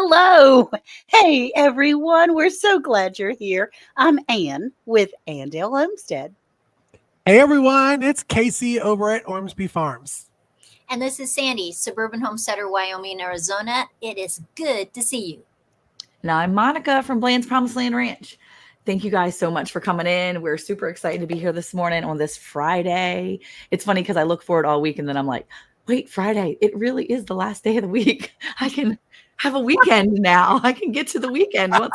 Hello. Hey, everyone. We're so glad you're here. I'm Ann with Andale Homestead. Hey everyone, it's Casey over at Ormsby Farms. And this is Sandy, suburban homesteader, Wyoming, Arizona. It is good to see you. And I'm Monica from Bland's Promised Land Ranch. Thank you guys so much for coming in. We're super excited to be here this morning on this Friday. It's funny because I look forward all week and then I'm like, wait, Friday, it really is the last day of the week. I can have a weekend now. I can get to the weekend once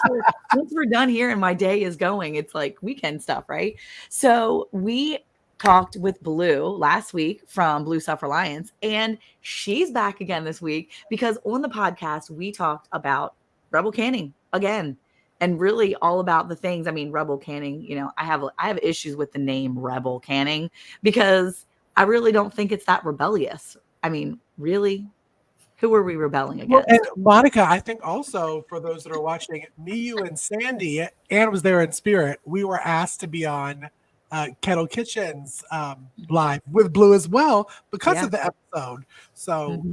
we're done here and my day is going. It's like weekend stuff, right? So we talked with Blue last week from Blue Self Reliance, and she's back again this week because on the podcast we talked about rebel canning again, and really all about the things. I mean, rebel canning, I have issues with the name rebel canning because I really don't think it's that rebellious. I mean, really, who are we rebelling against? And Monica, I think also for those that are watching, me, you, and Sandy, Ann was there in spirit. We were asked to be on Kettle Kitchen's live with Blue as well because of the episode. So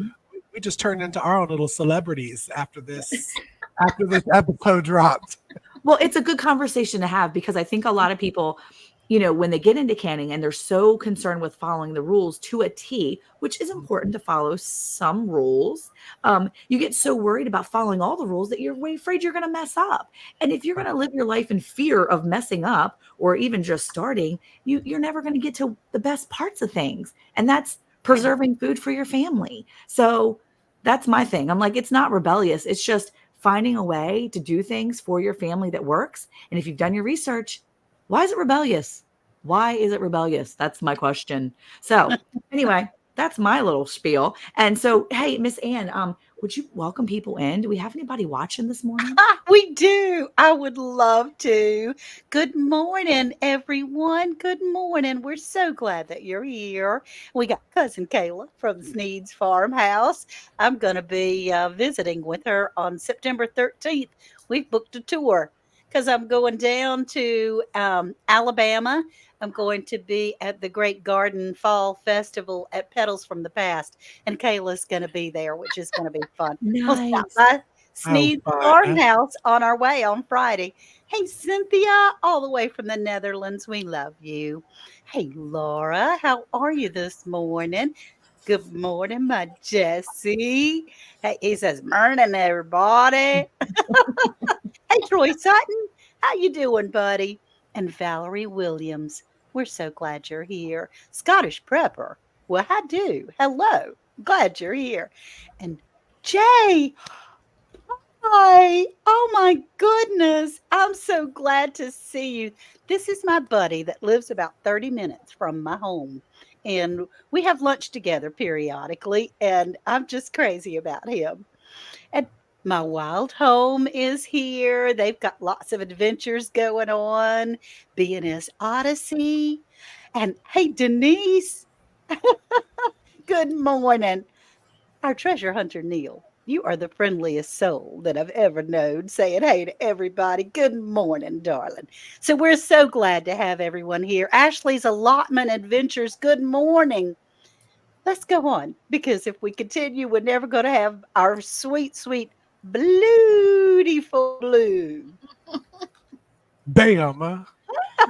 we just turned into our own little celebrities after this episode dropped. Well, it's a good conversation to have because I think a lot of people, when they get into canning and they're so concerned with following the rules to a T, which is important to follow some rules, you get so worried about following all the rules that you're way afraid you're going to mess up. And if you're going to live your life in fear of messing up or even just starting, you're never going to get to the best parts of things. And that's preserving food for your family. So that's my thing. I'm like, it's not rebellious. It's just finding a way to do things for your family that works. And if you've done your research, why is it rebellious? Why is it rebellious? That's my question. So anyway, that's my little spiel. And so, hey, Miss Ann, would you welcome people in? Do we have anybody watching this morning? We do. I would love to. Good morning, everyone. Good morning. We're so glad that you're here. We got cousin Kayla from Sneed's Farmhouse. I'm going to be visiting with her on September 13th. We've booked a tour because I'm going down to Alabama. I'm going to be at the Great Garden Fall Festival at Petals from the Past, and Kayla's going to be there, which is going to be fun. We'll stop by Sneed's Farmhouse on our way on Friday. Hey, Cynthia, all the way from the Netherlands. We love you. Hey, Laura, how are you this morning? Good morning, my Jesse. Hey, he says, morning, everybody. Hey, Troy Sutton, how you doing, buddy? And Valerie Williams, we're so glad you're here. Scottish Prepper, well, I do. Hello, glad you're here. And Jay, hi. Oh, my goodness. I'm so glad to see you. This is my buddy that lives about 30 minutes from my home. And we have lunch together periodically, and I'm just crazy about him. And my wild home is here. They've got lots of adventures going on. B&S Odyssey. And hey, Denise, good morning. Our treasure hunter, Neil. You are the friendliest soul that I've ever known, saying hey to everybody. Good morning, darling. So we're so glad to have everyone here. Ashley's Allotment Adventures, good morning. Let's go on, because if we continue, we're never going to have our sweet, sweet, beautiful Blue. Bam.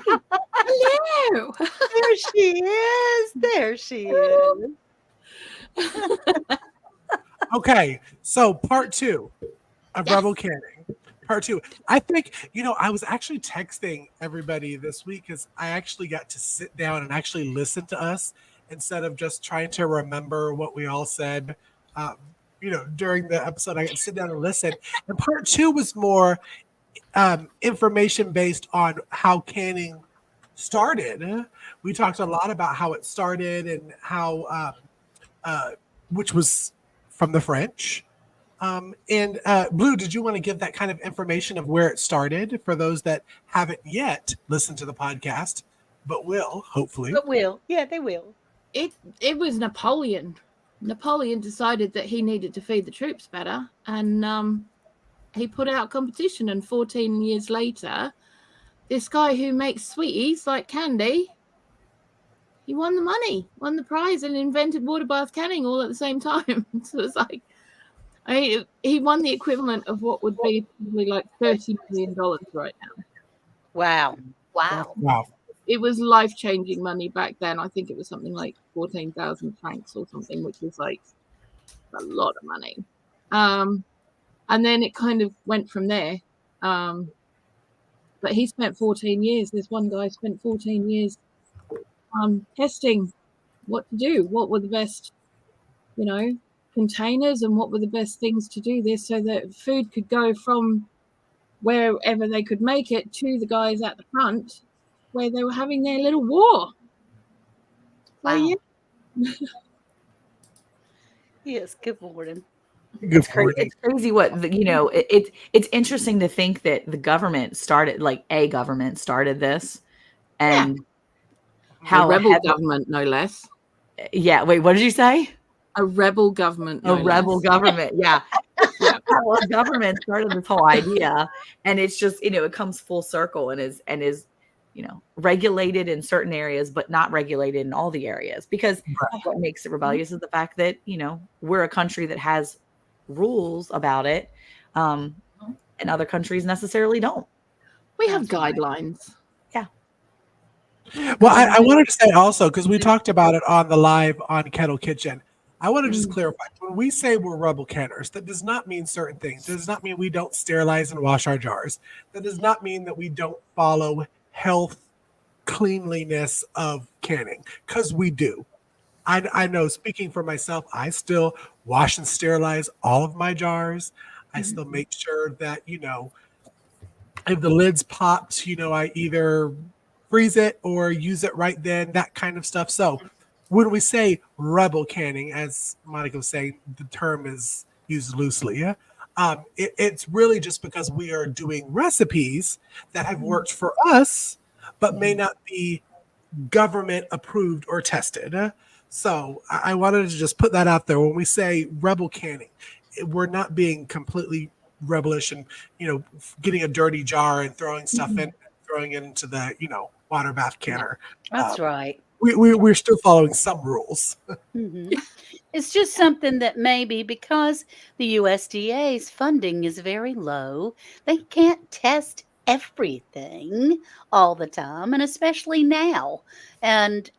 Hello. There she is. There she is. Okay, so part 2 of Rebel Canning. Part 2. I think, I was actually texting everybody this week because I actually got to sit down and actually listen to us instead of just trying to remember what we all said. During the episode, I got to sit down and listen. And part 2 was more information based on how canning started. We talked a lot about how it started and how, which was from the French. And Blue, did you want to give that kind of information of where it started for those that haven't yet listened to the podcast, but will, hopefully? But will. Yeah, they will. It was Napoleon. Napoleon decided that he needed to feed the troops better, and he put out competition. And 14 years later, this guy who makes sweeties like candy, he won the money, won the prize, and invented water bath canning all at the same time. So it's like, He won the equivalent of what would be probably like $30 million right now. Wow. Wow. Wow. It was life-changing money back then. I think it was something like 14,000 francs or something, which was like a lot of money. And then it kind of went from there. But he spent 14 years. This one guy spent 14 years testing what to do, what were the best, containers, and what were the best things to do this so that food could go from wherever they could make it to the guys at the front where they were having their little war. So, Wow. yeah. Yes, good morning. Good morning. It's crazy what it's interesting to think that the government started, like a government started this, and A how rebel heavy- government, no less. Yeah, wait, what did you say? A rebel government, A no rebel less. government, yeah. Yeah. How a government started this whole idea, and it's just it comes full circle and is regulated in certain areas, but not regulated in all the areas. Because what makes it rebellious is the fact that we're a country that has rules about it, and other countries necessarily don't. We have guidelines. Yeah. Well, I wanted to say also, because we talked about it on the live on Kettle Kitchen, I want to just clarify. When we say we're rebel canners, that does not mean certain things. That does not mean we don't sterilize and wash our jars. That does not mean that we don't follow health, cleanliness of canning, because we do. I know, speaking for myself, I still wash and sterilize all of my jars. I still make sure that, if the lid's popped, I either freeze it or use it right then, that kind of stuff. So when we say rebel canning, as Monica was saying, the term is used loosely. Yeah? It's really just because we are doing recipes that have worked for us, but may not be government approved or tested. So I wanted to just put that out there. When we say rebel canning, we're not being completely rebellish and getting a dirty jar and throwing stuff in, throwing it into the water bath canner. That's right. We're still following some rules. It's just something that maybe because the USDA's funding is very low, they can't test everything all the time, and especially now. And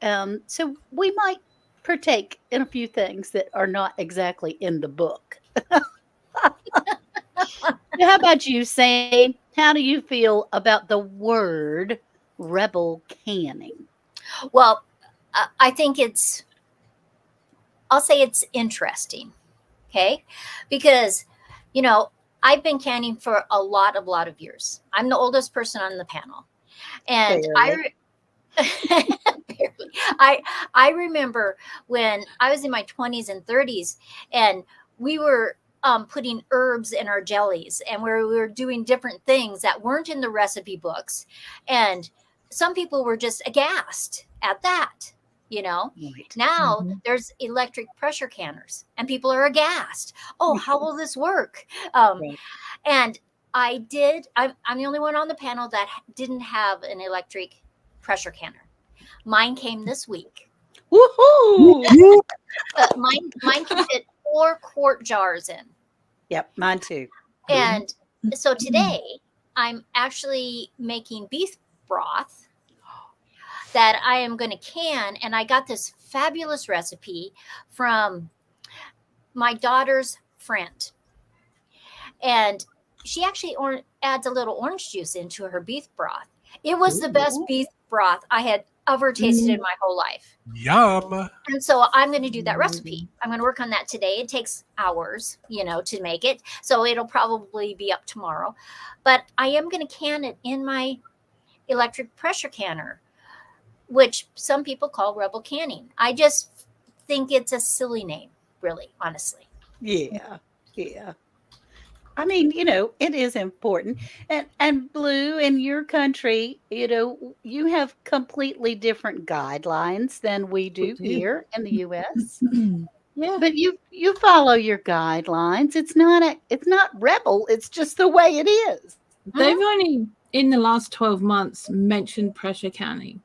so we might partake in a few things that are not exactly in the book. How about you, Sam? How do you feel about the word rebel canning? Well, I think I'll say it's interesting. Okay. Because, I've been canning for a lot of years. I'm the oldest person on the panel. And Barely. I remember when I was in my 20s and 30s, and we were putting herbs in our jellies, and we were doing different things that weren't in the recipe books. And some people were just aghast at that. Right. Now there's electric pressure canners, and people are aghast. Oh, how will this work? Right. And I'm the only one on the panel that didn't have an electric pressure canner. Mine came this week. Woohoo! Mine can fit 4 quart jars in. Yep, mine too. And so today I'm actually making beef broth that I am going to can. And I got this fabulous recipe from my daughter's friend. And she actually adds a little orange juice into her beef broth. It was the best beef broth I had ever tasted in my whole life. Yum. And so I'm going to do that recipe. I'm going to work on that today. It takes hours, to make it. So it'll probably be up tomorrow. But I am going to can it in my electric pressure canner, which some people call rebel canning. I just think it's a silly name, really, honestly. Yeah. Yeah. I mean, it is important. And Blue, in your country, you have completely different guidelines than we do here in the US. Yeah. But you follow your guidelines. It's not rebel, it's just the way it is. They've only, in the last 12 months, mentioned pressure canning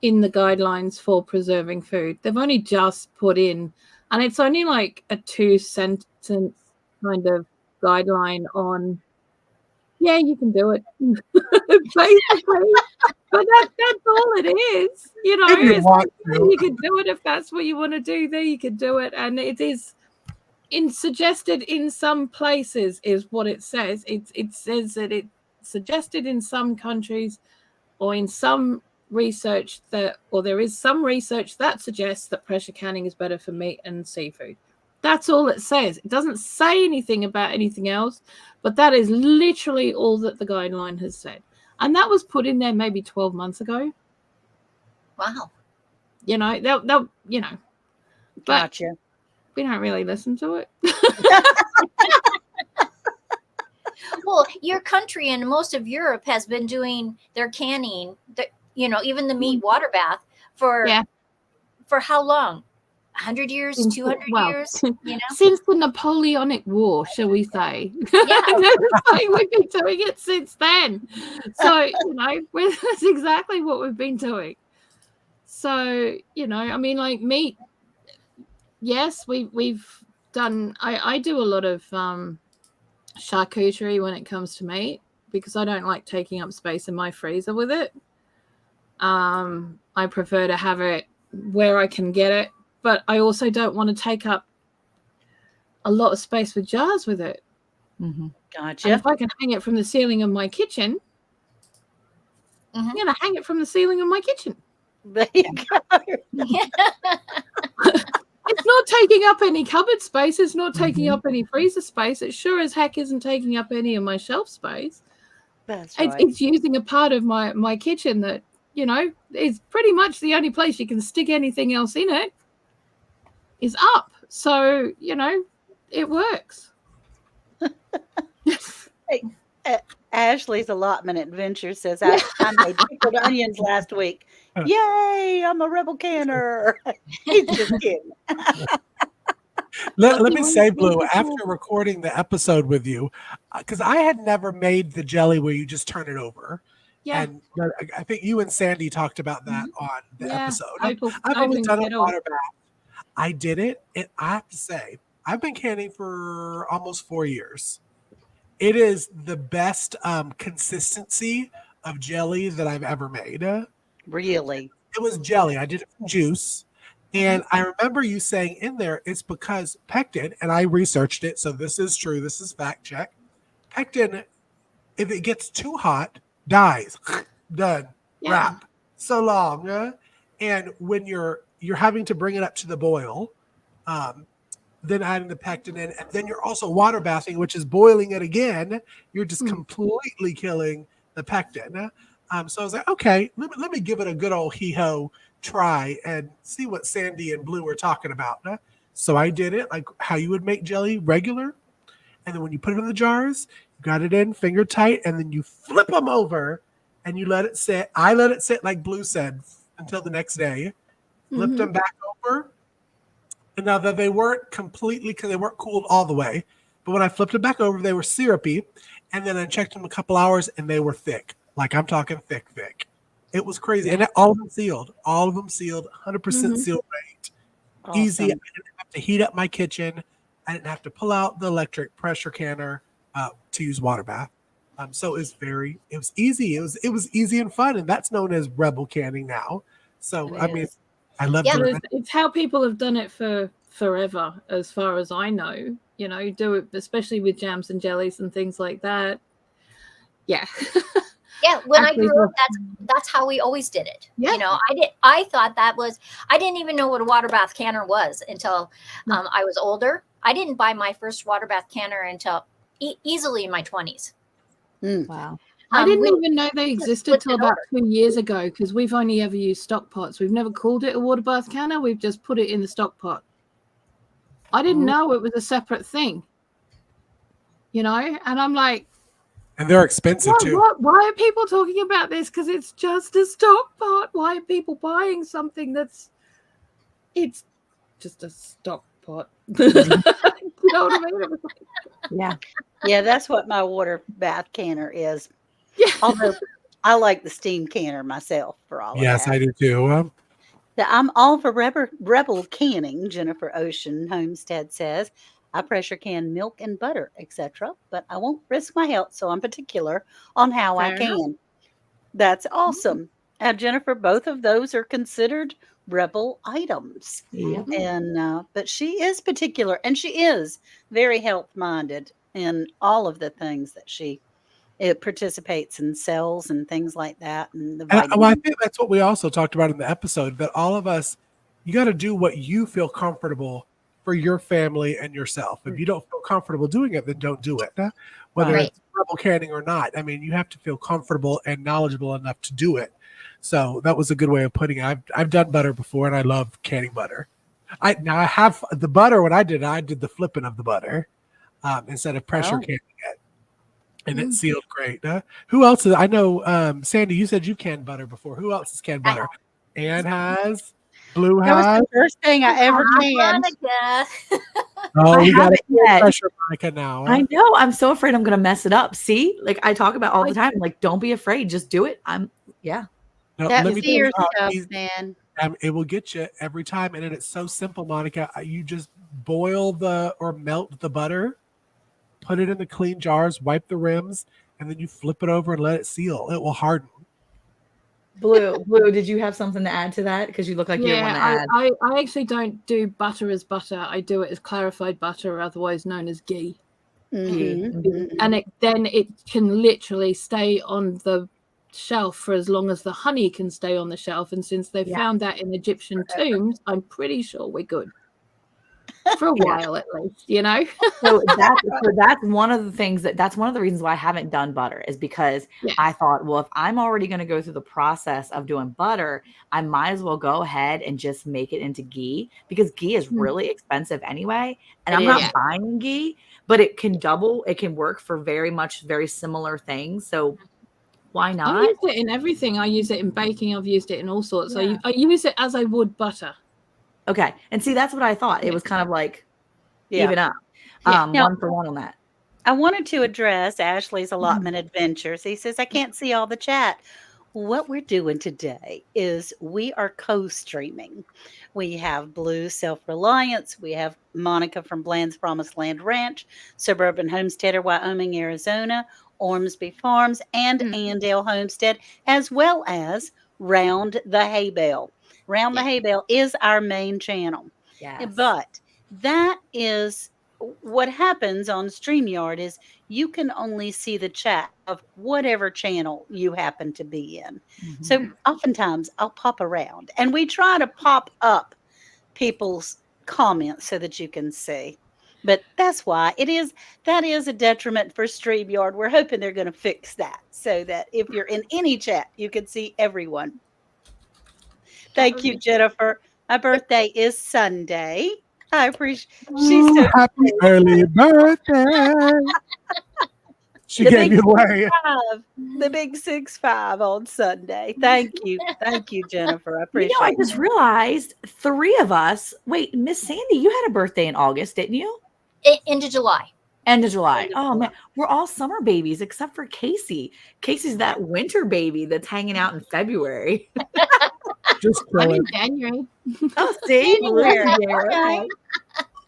in the guidelines for preserving food. They've only just put in And it's only like a 2-sentence kind of guideline on, yeah, you can do it, basically. But that's all it is, If you It's want like, yeah, to. you can do it if that's what you want to do. There, you can do it, and it is suggested in some places, is what it says. It says that it's suggested in some countries, or in some research there is some research that suggests that pressure canning is better for meat and seafood. That's all it says. It doesn't say anything about anything else, but that is literally all that the guideline has said. And that was put in there maybe 12 months ago. Wow. They'll but Gotcha. we don't really listen to it. Well, your country and most of Europe has been doing their canning, even the meat water bath for how long? 100 years, 200 years, Since the Napoleonic War, shall we say? Yeah. We've been doing it since then. So, that's exactly what we've been doing. So, I mean, like meat, yes, we've done, I do a lot of charcuterie when it comes to meat, because I don't like taking up space in my freezer with it. I prefer to have it where I can get it, but I also don't want to take up a lot of space with jars with it. Mm-hmm. Gotcha. And if I can hang it from the ceiling of my kitchen, I'm going to hang it from the ceiling of my kitchen. There you go. It's not taking up any cupboard space. It's not taking up any freezer space. It sure as heck isn't taking up any of my shelf space. That's right. It's using a part of my kitchen that, is pretty much the only place you can stick anything else in it is up. So, it works. Hey, Ashley's Allotment Adventure says, I made pickled onions last week. Yay, I'm a rebel canner. He's just kidding. Let me say, Blue, after recording the episode with you, because I had never made the jelly where you just turn it over. Yeah. And I think you and Sandy talked about that on the episode. I've only done a water bath. I did it, and I have to say, I've been canning for almost 4 years. It is the best consistency of jelly that I've ever made. Really? It was jelly. I did it from juice. And I remember you saying in there, it's because pectin, and I researched it, so this is true. This is fact check. Pectin, if it gets too hot, dies. Done. Yeah. Wrap. So long. And when you're having to bring it up to the boil, then adding the pectin in, and then you're also water bathing, which is boiling it again. You're just completely killing the pectin. So I was like, okay, let me give it a good old hee-ho try and see what Sandy and Blue were talking about. So I did it like how you would make jelly regular. And then when you put it in the jars, you got it in finger tight, and then you flip them over and you let it sit. I let it sit, like Blue said, until the next day. Flipped them back over. And now that they weren't completely, because they weren't cooled all the way, but when I flipped them back over, they were syrupy. And then I checked them a couple hours and they were thick. Like I'm talking thick. It was crazy. And all of them sealed. 100% seal rate. Awesome. Easy. I didn't have to heat up my kitchen. I didn't have to pull out the electric pressure canner to use water bath. So it was easy. It was easy and fun. And that's known as rebel canning now. So, I mean, I love doing it. It's how people have done it for forever, as far as I know. Do it, especially with jams and jellies and things like that. Yeah. Yeah, when I grew up, that's how we always did it. Yeah. I thought I didn't even know what a water bath canner was until I was older. I didn't buy my first water bath canner until easily in my 20s. Wow. I didn't even know they existed till about 2 years ago, because we've only ever used stock pots. We've never called it a water bath canner. We've just put it in the stock pot. I didn't know it was a separate thing. And I'm like, and they're expensive too. Why are people talking about this? Because it's just a stock pot. Why are people buying something it's just a stock pot? You know what I mean? Yeah. Yeah, that's what my water bath canner is. Yeah. Although I like the steam canner myself for all of that. Yes, I do too. I'm all for rebel canning, Jennifer Ocean Homestead says. I pressure can milk and butter, etc., but I won't risk my health, so I'm particular on how I Fair enough. can. That's awesome. And Jennifer, both of those are considered rebel items. Yep. Mhm. And but she is particular, and she is very health minded in all of the things that she it participates in cells and things like that, and the Well, I vitamins. think that's what we also talked about in the episode, that all of us, you got to do what you feel comfortable for your family and yourself. If you don't feel comfortable doing it, then don't do it. Whether Right. Right. it's rebel canning or not. I mean, you have to feel comfortable and knowledgeable enough to do it. So that was a good way of putting it. I've done butter before, and I love canning butter. I have the butter. When I did the flipping of the butter instead of pressure Oh. canning it, and it Mm. sealed great. Who else? I know, Sandy, you said you canned butter before. Who else has canned I butter? Anne has. Blue That was has. the first thing I ever canned. Monica. Oh, I we got a haven't peer yet. pressure, Monica, now. I know. I'm so afraid I'm gonna mess it up. See, like I talk about all the I- time. Like, don't be afraid. Just do it. Yeah. No, That let me tell you fear how stuff, easy, man. it will get you every time. And it's so simple, Monica. You just boil or melt the butter, put it in the clean jars, wipe the rims, and then you flip it over and let it seal. It will harden. Blue. Did you have something to add to that? Because you look like you have one to Yeah, add. I actually don't do butter as butter. I do it as clarified butter, otherwise known as ghee. Mhm, Mhm. mhm. And then it can literally stay on the shelf for as long as the honey can stay on the shelf. And since they Yeah. found that in Egyptian tombs, I'm pretty sure we're good for a Yeah. while at least, you know? So that's one of the things that's one of the reasons why I haven't done butter is because Yeah. I thought, well, if I'm already going to go through the process of doing butter, I might as well go ahead and just make it into ghee, because ghee is Mm. really expensive anyway. And It I'm not is. buying ghee, but it can work for very similar things. So why I not? use it in everything. I use it in baking. I've used it in all sorts. Yeah. I use it as I would butter. Okay. And see, that's what I thought. It Yeah. was kind of like Yeah. even up. Yeah. Now, One for one on that. I wanted to address Ashley's allotment adventures. He says, I can't see all the chat. What we're doing today is we are co-streaming. We have Blue Self-Reliance. We have Monica from Bland's Promised Land Ranch, Suburban Homesteader, Wyoming, Arizona, Ormsby Farms, and Andale Homestead, as well as Round the Hay Bale. Round the Yeah. Hay Bale is our main channel. Yes. But that is what happens on StreamYard is you can only see the chat of whatever channel you happen to be in. Mhm. So oftentimes I'll pop around and we try to pop up people's comments so that you can see. But that's why that is a detriment for StreamYard. We're hoping they're going to fix that so that if you're in any chat, you can see everyone. Thank you, Jennifer. My birthday is Sunday. I appreciate she's Ooh, so happy early birthday. She the gave big you away. 5, the big 6'5" on Sunday. Thank you. Thank you, Jennifer. I I appreciate just realized 3 of us. Wait, Miss Sandy, you had a birthday in August, didn't you? Into July. End of July. End of Oh July. man, we're all summer babies except for Casey. Casey's that winter baby that's hanging out in February. Just I'm kill in it. January. Oh, see, we're January. there. Okay. Okay.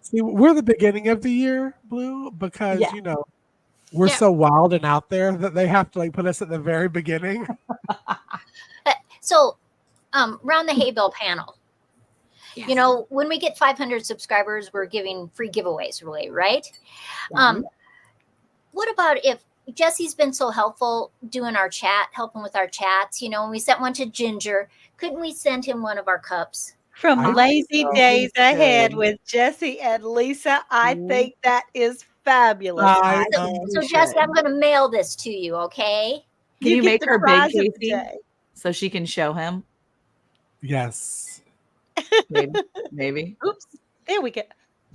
See, we're the beginning of the year, Blue, because Yeah. we're Yeah. so wild and out there that they have to like put us at the very beginning. So, round the hay bale panel. Yes. You know, when we get 500 subscribers, we're giving free giveaways, really, right? What about if Jesse's been so helpful doing our chat, helping with our chats? You know, when we sent one to Ginger, couldn't we send him one of our cups? From I Lazy think so. Days Ahead Good. with Jesse and Lisa, I Mhm. think that is fabulous. I So, know. so we Jesse, should. I'm going to mail this to you, okay? Can you get make the her big, prize of the Casey, day. so she can show him? Yes. Maybe. Oops. There we go.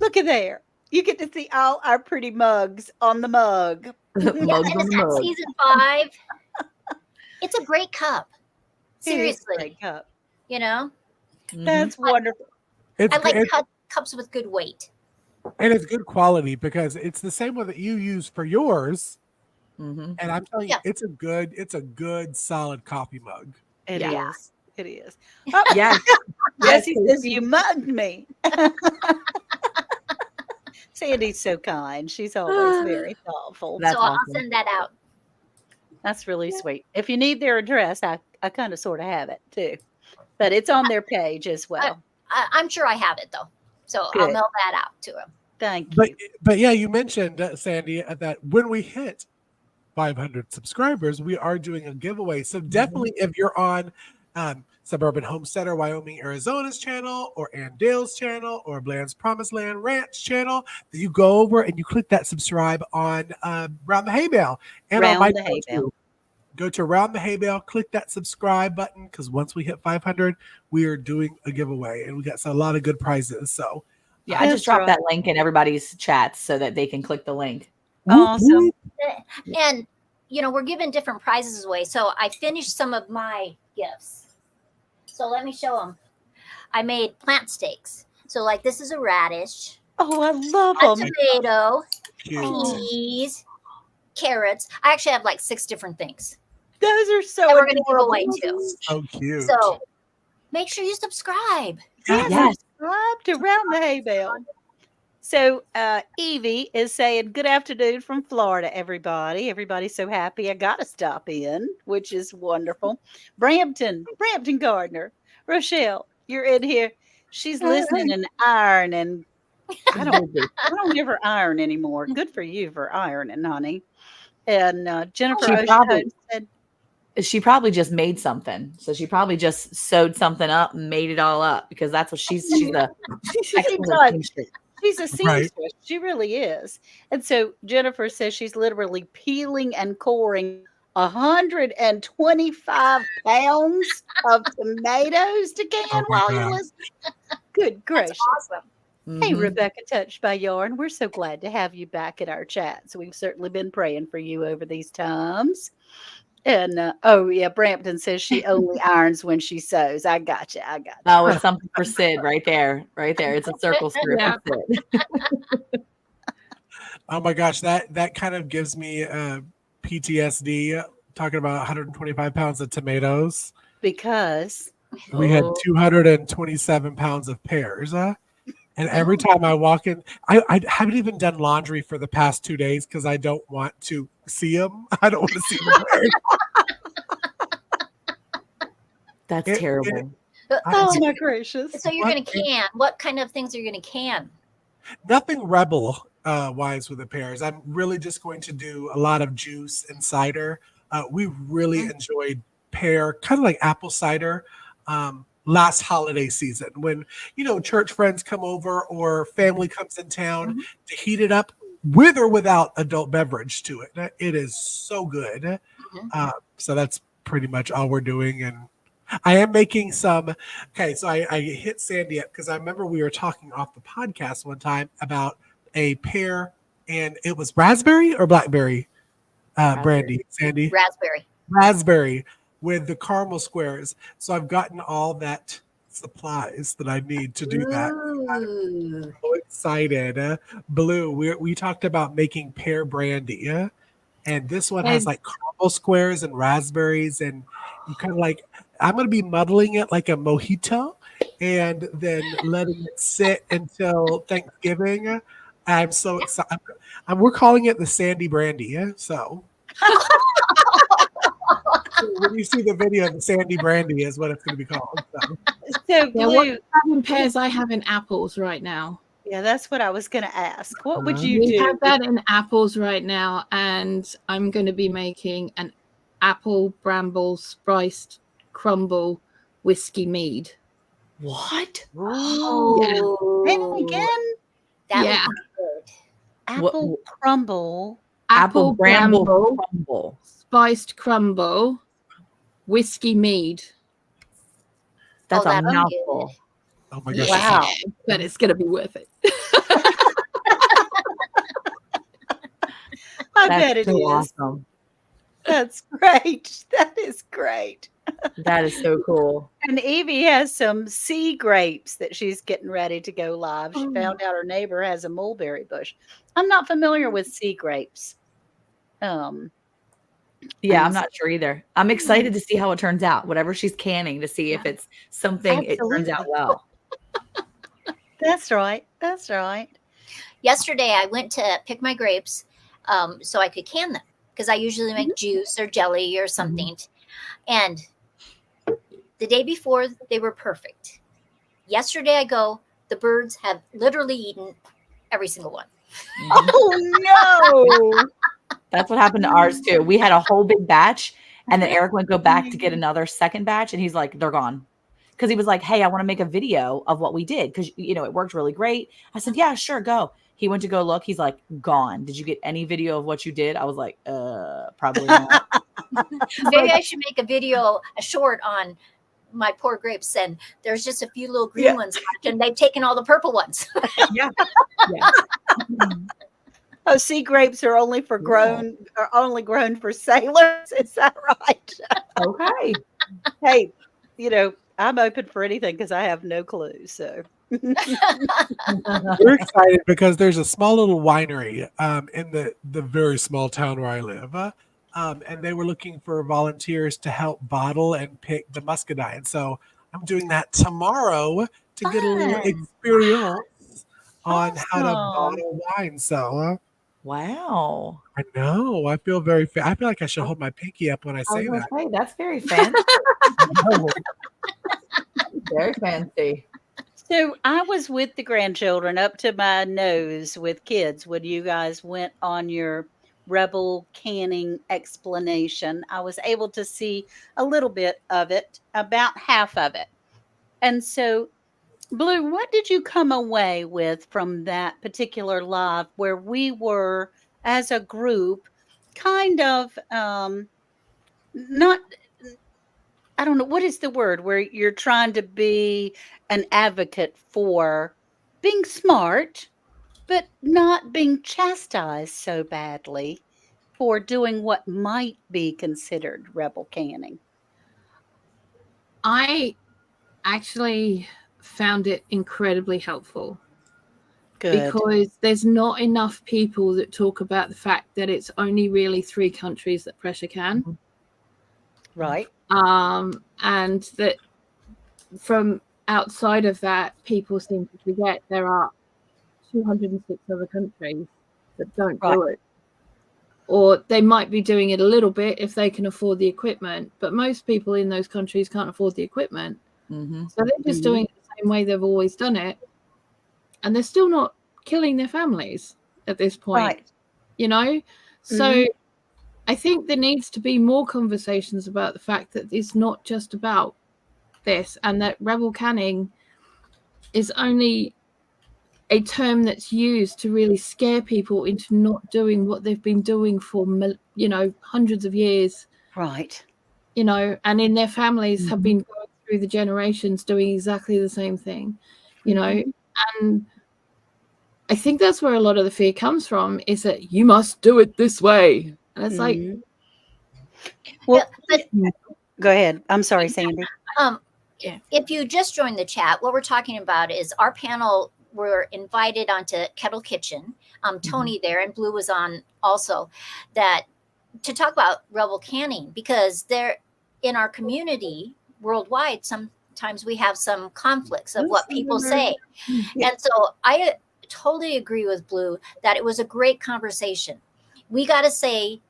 Look at there. You get to see all our pretty mugs on the mug. Yeah, Mugs and on it's the at mug. season 5. It's a great cup. It is a Seriously, great cup. you know, Mhm. That's wonderful. It's I like good, cups with good weight. and it's good quality because it's the same one that you use for yours. Mhm. And I'm telling you, Yeah. it's a good solid coffee mug. It Yeah. is. It is. Yes. Jesse so says cute. you mugged me. Sandy's so kind. She's always very thoughtful. That's So I'll awesome. send that out. That's really sweet. If you need their address, I kind of sort of have it too, but it's on their page as well. I'm sure I have it though. So I'll Good. mail that out to him. Thank But you. but yeah, you mentioned Sandy that when we hit 500 subscribers, we are doing a giveaway. So definitely, if you're on Suburban Homesteader, Wyoming, Arizona's channel, or Ann Dale's channel, or Bland's Promised Land Ranch channel, then you go over and you click that subscribe on Round the Hay Bale and on my Round the hay bale. too. Go to Round the Hay Bale, click that subscribe button because once we hit 500, we are doing a giveaway and we got a lot of good prizes. So Yeah, I just That's dropped right. that link in everybody's chats so that they can click the link. whoop, Awesome. whoop. And we're giving different prizes away. So I finished some of my gifts. So let me show them. I made plant steaks. So like this is a radish, Oh, I love a them. tomato, Cute. peas, carrots. I actually have like 6 different things Those are so that we're going to give adorable. away too. So cute. So make sure you subscribe. Yeah, Yes. subscribe to Round the Hay Bale. So Evie is saying, good afternoon from Florida, everybody. Everybody's so happy I got to stop in, which is wonderful. Brampton Gardner, Rochelle, you're in here. She's listening and ironing. I don't ever iron anymore. Good for you for ironing, honey. And Jennifer She probably Ocean said, she probably just made something. So she probably just sewed something up and made it all up because that's what she's a she excellent does. seamstress. She's a Right. seamstress. She really is. And so Jennifer says she's literally peeling and coring 125 pounds of tomatoes to can Oh my while you're God. listening. Good gracious. Awesome. Hey, Mhm. Rebecca Touched by Yarn. We're so glad to have you back at our chats. We've certainly been praying for you over these times. And oh, yeah, Brampton says she only irons when she sews. I got you. I got you. Oh, it's something for Sid right there. Right there. It's a circle strip Yeah. for Sid. Oh my gosh, that kind of gives me PTSD talking about 125 pounds of tomatoes. Because We had Oh. 227 pounds of pears. And every time I walk in, I haven't even done laundry for the past 2 days because I don't want to see them. I don't want to see the pears. That's It- terrible. oh So, my gracious. so you're going to can. What kind of things are you going to can? Nothing rebel wise with the pears. I'm really just going to do a lot of juice and cider. We really enjoyed pear, kind of like apple cider, last holiday season when church friends come over or family comes in town to heat it up with or without adult beverage to it. It is so good. So that's pretty much all we're doing. And I am making some. Okay, so I hit Sandy up because I remember we were talking off the podcast one time about a pear, and it was raspberry or blackberry brandy, Sandy. Raspberry with the caramel squares. So I've gotten all that supplies that I need to do that. Ooh. So excited. Blue, we talked about making pear brandy. And this one has And- like caramel squares and raspberries, and you kind of like, I'm going to be muddling it like a mojito and then letting it sit until Thanksgiving. I'm so excited. We're calling it the Sandy Brandy. So when you see the video, the Sandy Brandy is what it's going to be called. So. So Yeah, Blue, what having pears I have in apples right now. yeah, that's what I was going to ask. What would Uh-huh. you We do? have that in apples right now, and I'm going to be making an apple bramble spiced crumble whiskey mead. What? Oh, Say that again. that Yeah. would be good. Apple What- crumble. Apple bramble crumble. spiced crumble whiskey mead. That's a that'll be mouthful. Oh my gosh. Wow. But it's going to be worth it. I That's bet it so is. awesome. That's great. That is great. That is so cool. And Evie has some sea grapes that she's getting ready to go live. She Oh. found out her neighbor has a mulberry bush. I'm not familiar with sea grapes. Yeah, I'm And not sure either. I'm excited to see how it turns out. Whatever she's canning to see Yeah. if it's something it turns out absolutely. well. That's right. That's right. Yesterday, I went to pick my grapes so I could can them because I usually Mhm. make juice or jelly or Mhm. something. And the day before, they were perfect. Yesterday, I go, the birds have literally eaten every single one. Mhm. Oh no. That's what happened to ours too. We had a whole big batch, and then Eric went go back to get another second batch, and he's like, "They're gone." Because he was like, "Hey, I want to make a video of what we did because it worked really great." I said, "Yeah, sure, go." He went to go look. He's like, "Gone. Did you get any video of what you did?" I was like, probably not." Maybe I should make a video, a short on my poor grapes. And there's just a few little green Yeah. ones left, and they've taken all the purple ones. Yeah, yeah. Mhm. Oh, sea grapes are Yeah. only grown for sailors. Is that right? Okay. Hey, I'm open for anything because I have no clue. So We're excited because there's a small little winery in the very small town where I live. And they were looking for volunteers to help bottle and pick the muscadine. So I'm doing that tomorrow to get a little fun. experience on how to Awesome. bottle wine. So Wow. I know I feel I feel like I should hold my pinky up when I I was say gonna that. say that's very fancy. No. Very fancy. So I was with the grandchildren up to my nose with kids when you guys went on your rebel canning explanation. I was able to see a little bit of it, about half of it. And so, Blue, what did you come away with from that particular live where we were as a group kind of not I don't know what is the word where you're trying to be an advocate for being smart, but not being chastised so badly for doing what might be considered rebel canning. I actually found it incredibly helpful Good. because there's not enough people that talk about the fact that it's only really 3 countries that pressure can. Mhm. Right. And that from outside of that, people seem to forget there are 206 other countries that don't Right. do it. Or they might be doing it a little bit if they can afford the equipment, but most people in those countries can't afford the equipment. Mhm. So they're just Mhm. doing it the same way they've always done it. And they're still not killing their families at this point, Right. you know? So Mhm. I think there needs to be more conversations about the fact that it's not just about this, and that rebel canning is only a term that's used to really scare people into not doing what they've been doing for hundreds of years, Right. and in their families have Mhm. been going through the generations doing exactly the same thing, Mhm. and I think that's where a lot of the fear comes from, is that you must do it this way, and it's like, Mhm. Yeah, Well, but go ahead. I'm sorry, Sandy. um, yeah. if you just joined the chat, what we're talking about is our panel were invited onto Kettle Kitchen. Tony there and Blue was on also, that to talk about rebel canning, because they're in our community worldwide. Sometimes we have some conflicts of what people say. Yeah. And so I totally agree with Blue that it was a great conversation. We got to say,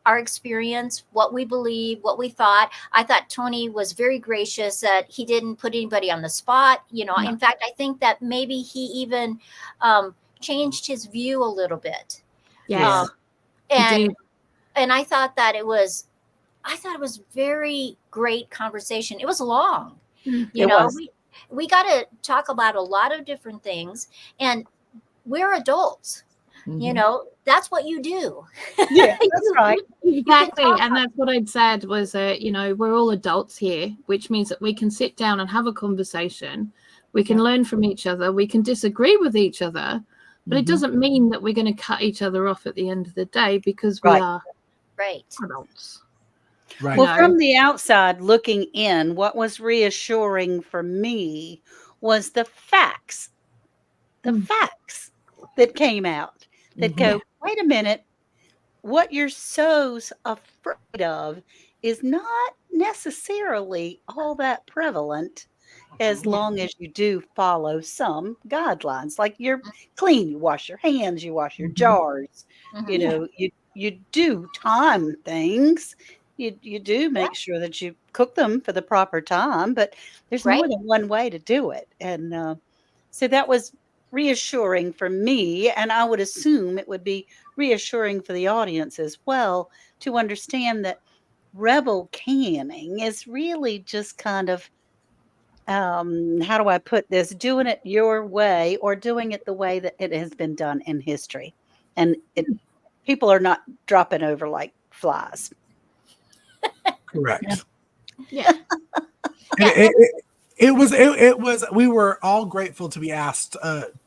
our experience, what we believe, what we thought. I thought Tony was very gracious that he didn't put anybody on the spot. No. In fact, I think that maybe he even changed his view a little bit. Yes, he And did. and I thought it was very great conversation. It was long. It was. We got to talk about a lot of different things, and we're adults. Mhm. That's what you do. Yeah, that's right. You can Exactly, talk. and that's what I'd said was that we're all adults here, which means that we can sit down and have a conversation. We can learn from each other. We can disagree with each other, but it Mhm. doesn't mean that we're going to cut each other off at the end of the day, because we Right. are Right. adults. Right. Well, No. from the outside looking in, what was reassuring for me was the Mm. facts that came out that Mhm. go, wait a minute, what you're so afraid of is not necessarily all that prevalent as Mhm. long as you do follow some guidelines. Like you're clean, you wash your hands, you wash your Mhm. jars, Mhm. you Yeah. know, you do time things. You do Yeah. make sure that you cook them for the proper time, but there's Right. more than one way to do it. And so that was reassuring for me, and I would assume it would be reassuring for the audience as well to understand that rebel canning is really just kind of how do I put this? Doing it your way or doing it the way that it has been done in history. And it people are not dropping over like flies. Correct. Yeah. And Yeah. it was we were all grateful to be asked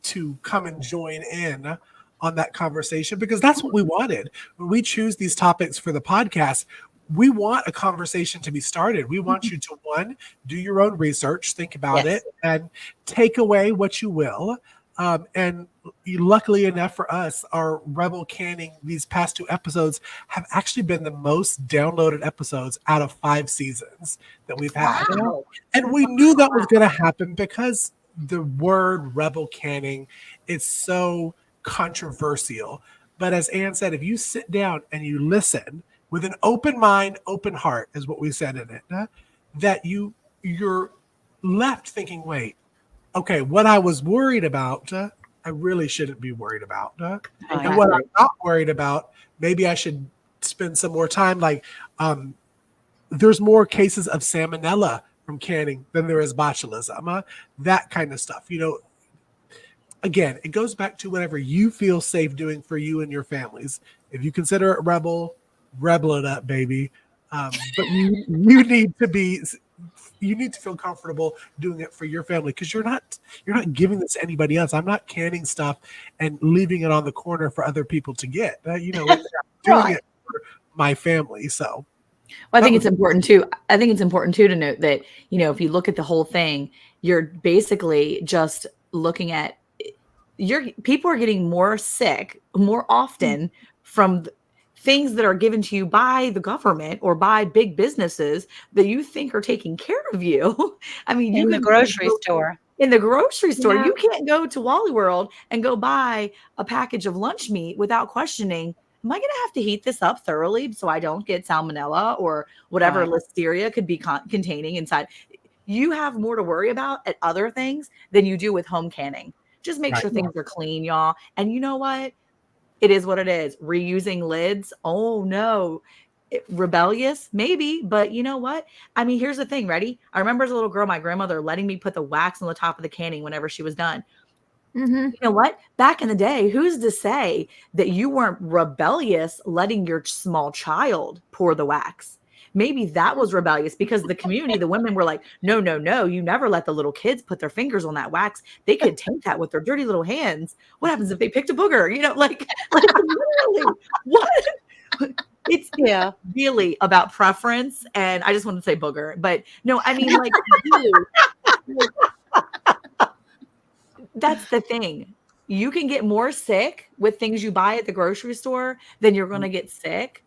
to come and join in on that conversation because that's what we wanted. When we choose these topics for the podcast, we want a conversation to be started. We want you to one, do your own research, think about it, Yes. and take away what you will. And luckily enough for us, our Rebel Canning, these past two episodes have actually been the most downloaded episodes out of 5 seasons that we've had. Wow. And we knew that was going to happen because the word rebel canning is so controversial. But as Anne said, if you sit down and you listen with an open mind, open heart, is what we said in it, that you're left thinking, wait, okay, what I was worried about, I really shouldn't be worried about. Right. And what Exactly. I'm not worried about, maybe I should spend some more time. Like, there's more cases of salmonella from canning than there is botulism, that kind of stuff. Again, it goes back to whatever you feel safe doing for you and your families. If you consider it rebel it up, baby. But you need to be you need to feel comfortable doing it for your family because you're not giving this to anybody else. I'm not canning stuff and leaving it on the corner for other people to get. It's doing Right. it for my family. So Well, I that think was it's important too. I think it's important too to note that, if you look at the whole thing, you're basically just looking at your people are getting more sick more often from things that are given to you by the government or by big businesses that you think are taking care of you. I mean, you In the can grocery go store. in the grocery store. Yeah. You can't go to Wally World and go buy a package of lunch meat without questioning, am I going to have to heat this up thoroughly so I don't get salmonella or whatever Right. listeria could be containing inside? You have more to worry about at other things than you do with home canning. Just make right. sure things are clean, y'all. And you know what? It is what it is. Reusing lids. Oh no. Rebellious, maybe, but you know what? I mean, here's the thing. Ready? I remember as a little girl, my grandmother letting me put the wax on the top of the canning whenever she was done. Mm-hmm. You know what? Back in the day, who's to say that you weren't rebellious letting your small child pour the wax? Maybe that was rebellious because the community, the women were like, no, no, no, you never let the little kids put their fingers on that wax. They could taint that with their dirty little hands. What happens if they picked a booger? Like literally, what? It's Yeah. really about preference. And I just wanted to say booger, but no, I mean, like, really, like, that's the thing. You can get more sick with things you buy at the grocery store than you're going to get sick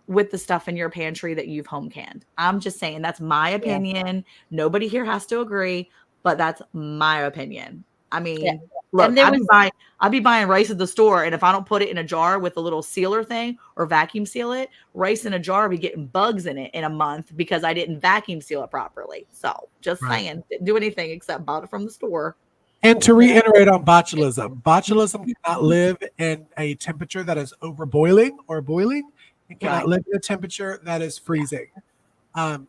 with the stuff in your pantry that you've home canned. I'm just saying that's my Yeah. opinion. Nobody here has to agree, but that's my opinion. I Yeah. mean, look, And there was I'd be buying rice at the store, and if I don't put it in a jar with a little sealer thing or vacuum seal it, rice in a jar be getting bugs in it in a month because I didn't vacuum seal it properly. So just Right. saying, didn't do anything except bought it from the store. And to yeah. reiterate on botulism cannot live in a temperature that is over boiling or boiling. It cannot Right. live in a temperature that is freezing.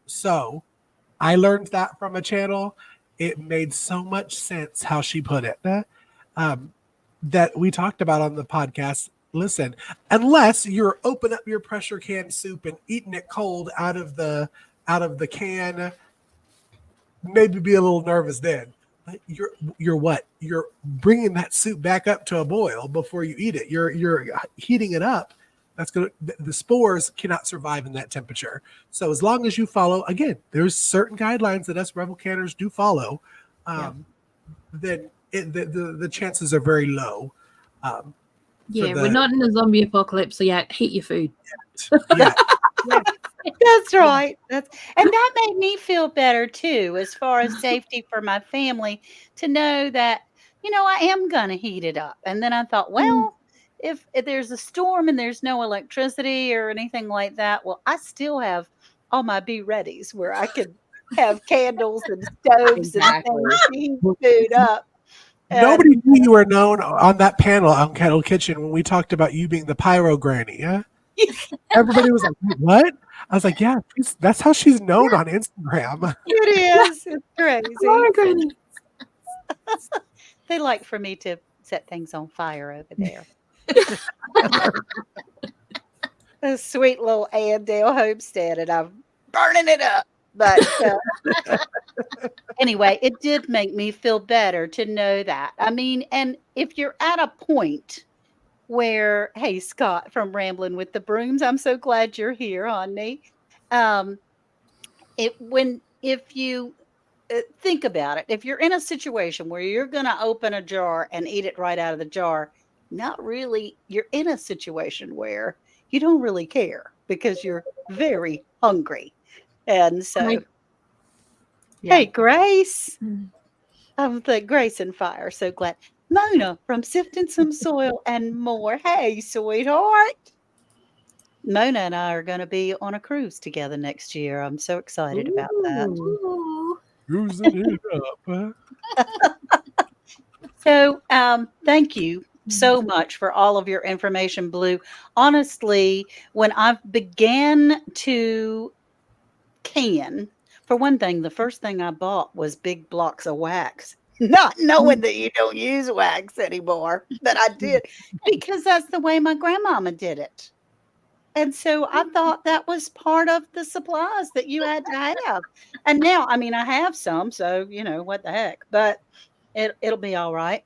So I learned that from a channel. It made so much sense how she put it um, that we talked about on the podcast. Listen, unless you're open up your pressure can soup and eating it cold out of the can, maybe be a little nervous then. But you're what? You're bringing that soup back up to a boil before you eat it. You're heating it up. That's gonna the spores cannot survive in that temperature. So as long as you follow, again, there's certain guidelines that us rebel canners do follow. Yeah. Then the chances are very low. Um, Yeah, we're not in a zombie apocalypse, so yeah, heat your food. Yeah. That's right. And that made me feel better too, as far as safety for my family, to know that, I am gonna heat it up. And then I thought, well, if there's a storm and there's no electricity or anything like that, well, I still have all my be readies where I could have candles and stoves and Exactly. things to heat food up. Nobody And knew you were known on that panel on Kettle Kitchen when we talked about you being the pyro granny. Yeah. Everybody was like, "What?" I was like, "Yeah, that's how she's known on Instagram." it is. It's crazy. Oh, Granny. They like for me to set things on fire over there. A sweet little Andale homestead, and I'm burning it up. But anyway, it did make me feel better to know that. I mean, and if you're at a point where, hey, Scott from Rambling with the Brooms, I'm so glad you're here, honey. Um, if you think about it, if you're in a situation where you're going to open a jar and eat it right out of the jar, not really, you're in a situation where you don't really care because you're very hungry. And so, Right. hey, Grace, Mm. I'm the Grace and Fire. So glad. Mona from Sifting Some Soil and More. Hey, sweetheart. Mona and I are going to be on a cruise together next year. I'm so excited about that. Ooh. Ooh. Cruising it up. So, thank you so much for all of your information, Blue. Honestly, when I began to can, for one thing, the first thing I bought was big blocks of wax, not knowing that you don't use wax anymore, but I did because that's the way my grandmama did it. And so I thought that was part of the supplies that you had to have. And now, I mean, I have some, so what the heck, but it'll be all right.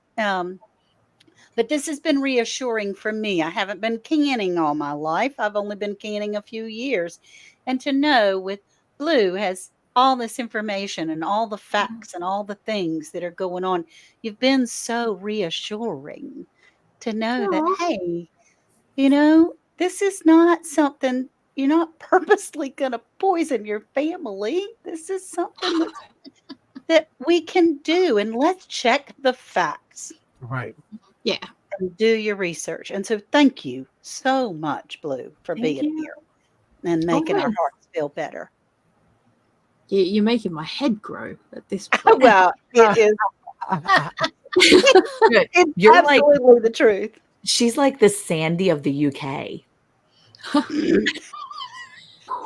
But this has been reassuring for me. I haven't been canning all my life. I've only been canning a few years. And to know with Blue has all this information and all the facts and all the things that are going on, you've been so reassuring to know that, Aw. hey, this is not something you're not purposely going to poison your family. This is something that we can do. And let's check the facts. Right. Yeah. And do your research. And so thank you so much, Blue, for Thank being you. here and making our Okay. hearts feel better. You're making my head grow at this point. Well, it is. Good. It's You're like absolutely the truth. she's like the Sandy of the UK.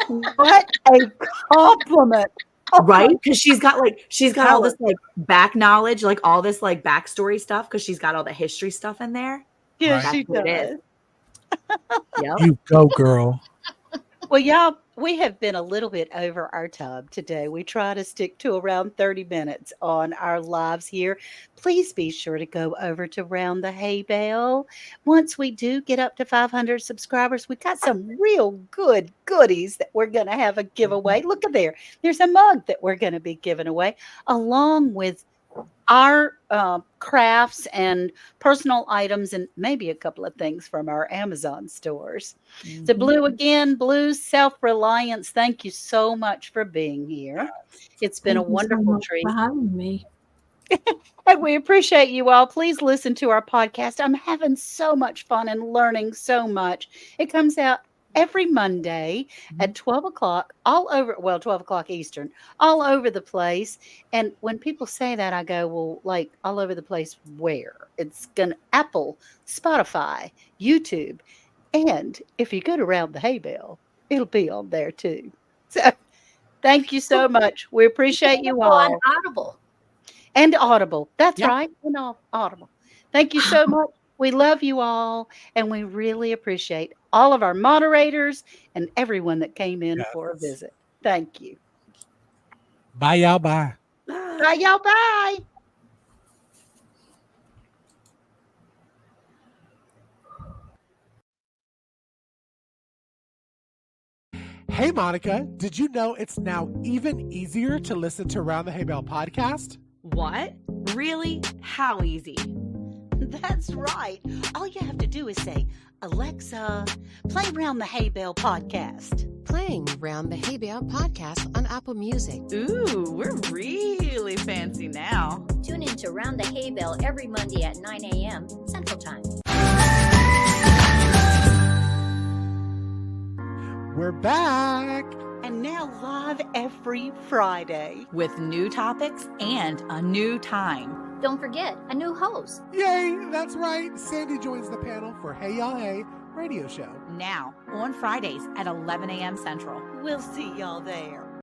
What a compliment. Right? Because she's got all this Howard. like back knowledge, like all this like backstory stuff, because she's got all the history stuff in there. Yeah, Right. she That's what it does. is. Yep. You go, girl. Well, y'all, we have been a little bit over our time today. We try to stick to around 30 minutes on our lives here. Please be sure to go over to Round the Hay Bale. Once we do get up to 500 subscribers, we got some real good goodies that we're going to have a giveaway. Look at there. There's a mug that we're going to be giving away, along with our crafts and personal items and maybe a couple of things from our Amazon stores. So Blue again, Blue's self-reliance. Thank you so much for being here. It's been Thank a you so wonderful much treat. for having me. And we appreciate you all. Please listen to our podcast. I'm having so much fun and learning so much. It comes out every Monday at 12 o'clock, 12 o'clock Eastern, all over the place. And when people say that, I go, well, like all over the place where? It's going to Apple, Spotify, YouTube. And if you go to Round the Hay Bale, it'll be on there too. So thank you so much. We appreciate you Available on all. Audible. And Audible. That's Yeah. right. And Audible. Thank you so much. We love you all. And we really appreciate all of our moderators and everyone that came in for a Yes. visit. Thank you. Bye, y'all. Bye. Bye, y'all. Bye. Hey, Monica, did you know it's now even easier to listen to Around the Hay Bale podcast? What? Really? How easy? That's right. All you have to do is say, Alexa, play Round the Hay Bale podcast. Playing Round the Hay Bale podcast on Apple Music. Ooh, we're really fancy now. Tune in to Round the Hay Bale every Monday at 9 a.m. Central Time. We're back. And now live every Friday. With new topics and a new time. Don't forget, a new host. Yay, that's right. Sandy joins the panel for Hey Y'all Hey radio show. Now, on Fridays at 11 a.m. Central. We'll see y'all there.